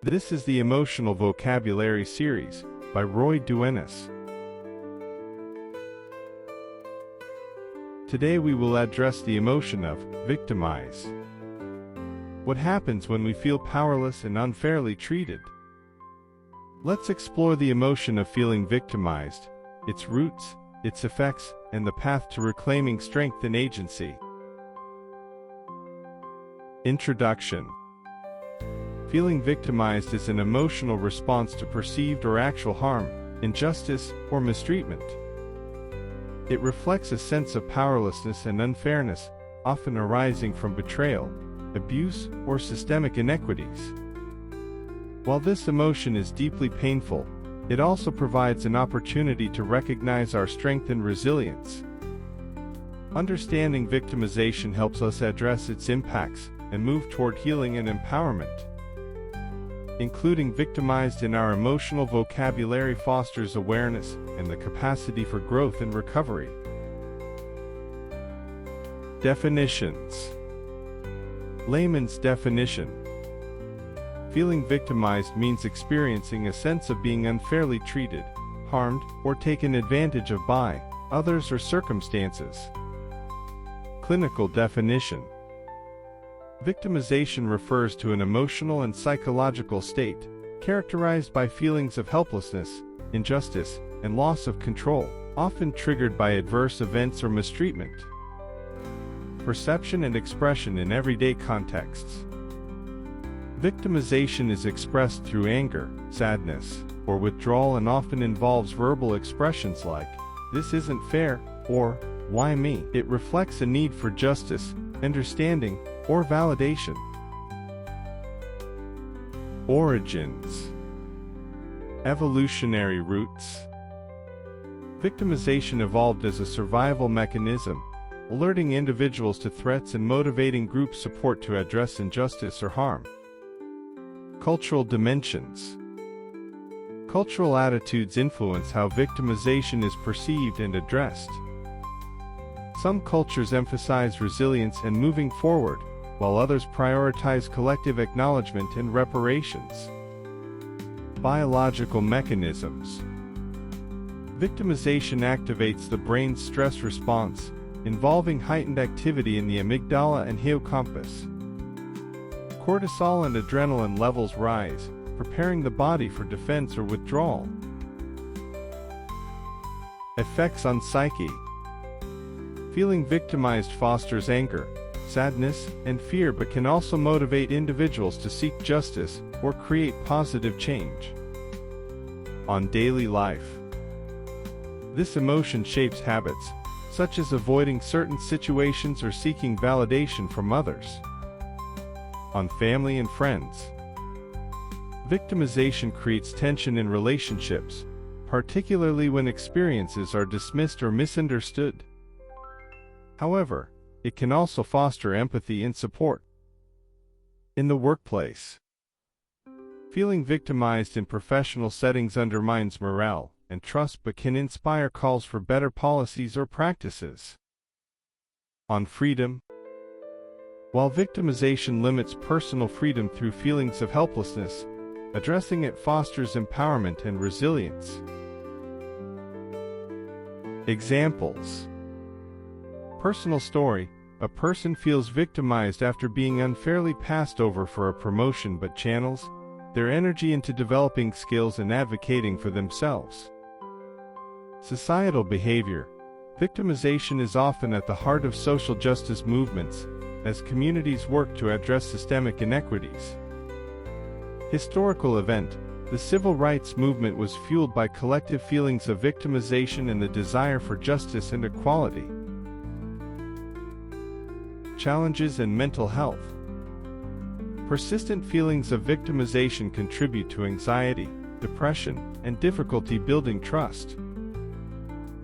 This is the Emotional Vocabulary Series by Duenas. Today we will address the emotion of victimize. What happens when we feel powerless and unfairly treated? Let's explore the emotion of feeling victimized, its roots, its effects, and the path to reclaiming strength and agency. Introduction. Feeling victimized is an emotional response to perceived or actual harm, injustice, or mistreatment. It reflects a sense of powerlessness and unfairness, often arising from betrayal, abuse, or systemic inequities. While this emotion is deeply painful, it also provides an opportunity to recognize our strength and resilience. Understanding victimization helps us address its impacts and move toward healing and empowerment. Including victimized in our emotional vocabulary fosters awareness and the capacity for growth and recovery. Definitions. Layman's definition. Feeling victimized means experiencing a sense of being unfairly treated, harmed, or taken advantage of by others or circumstances. Clinical definition. Victimization refers to an emotional and psychological state, characterized by feelings of helplessness, injustice, and loss of control, often triggered by adverse events or mistreatment. Perception and expression in everyday contexts. Victimization is expressed through anger, sadness, or withdrawal and often involves verbal expressions like, "This isn't fair," or "Why me?" It reflects a need for justice, understanding, or validation. Origins. Evolutionary roots. Victimization evolved as a survival mechanism, alerting individuals to threats and motivating group support to address injustice or harm. Cultural dimensions. Cultural attitudes influence how victimization is perceived and addressed. Some cultures emphasize resilience and moving forward, while others prioritize collective acknowledgement and reparations. Biological mechanisms. Victimization activates the brain's stress response, involving heightened activity in the amygdala and hippocampus. Cortisol and adrenaline levels rise, preparing the body for defense or withdrawal. Effects on psyche. Feeling victimized fosters anger, sadness, and fear but can also motivate individuals to seek justice or create positive change. On daily life. This emotion shapes habits, such as avoiding certain situations or seeking validation from others. On family and friends. Victimization creates tension in relationships, particularly when experiences are dismissed or misunderstood. However, it can also foster empathy and support. In the workplace. Feeling victimized in professional settings undermines morale and trust but can inspire calls for better policies or practices. On freedom. While victimization limits personal freedom through feelings of helplessness, addressing it fosters empowerment and resilience. Examples. Personal story. A person feels victimized after being unfairly passed over for a promotion but channels their energy into developing skills and advocating for themselves. Societal behavior. Victimization is often at the heart of social justice movements, as communities work to address systemic inequities. Historical event. The civil rights movement was fueled by collective feelings of victimization and the desire for justice and equality. Challenges and mental health. Persistent feelings of victimization contribute to anxiety, depression, and difficulty building trust.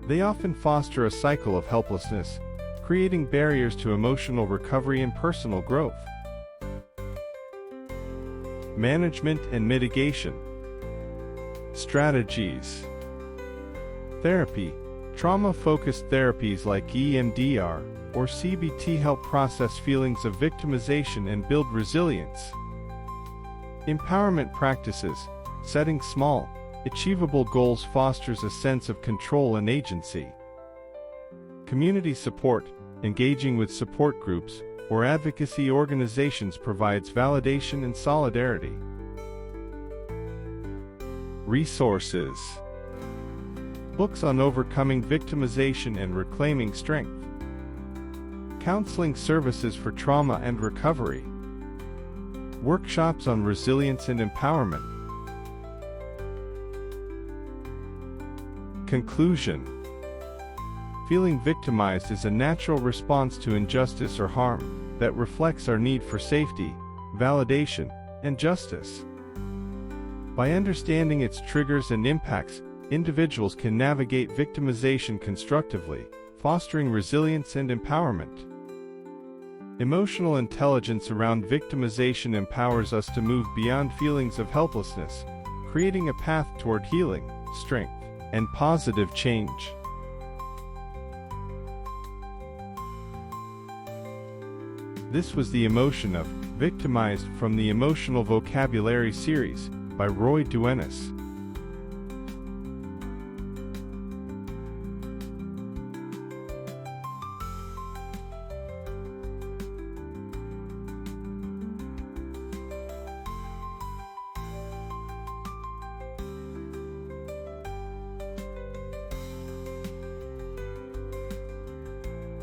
They often foster a cycle of helplessness, creating barriers to emotional recovery and personal growth. Management and mitigation. Strategies. Therapy. Trauma-focused therapies like EMDR or CBT help process feelings of victimization and build resilience. Empowerment practices, setting small, achievable goals fosters a sense of control and agency. Community support, engaging with support groups or advocacy organizations provides validation and solidarity. Resources: books on overcoming victimization and reclaiming strength, counseling services for trauma and recovery, workshops on resilience and empowerment. Conclusion: feeling victimized is a natural response to injustice or harm that reflects our need for safety, validation, and justice. By understanding its triggers and impacts, individuals can navigate victimization constructively, fostering resilience and empowerment. Emotional intelligence around victimization empowers us to move beyond feelings of helplessness, creating a path toward healing, strength, and positive change. This was the emotion of Victimized from the Emotional Vocabulary series by Duenas.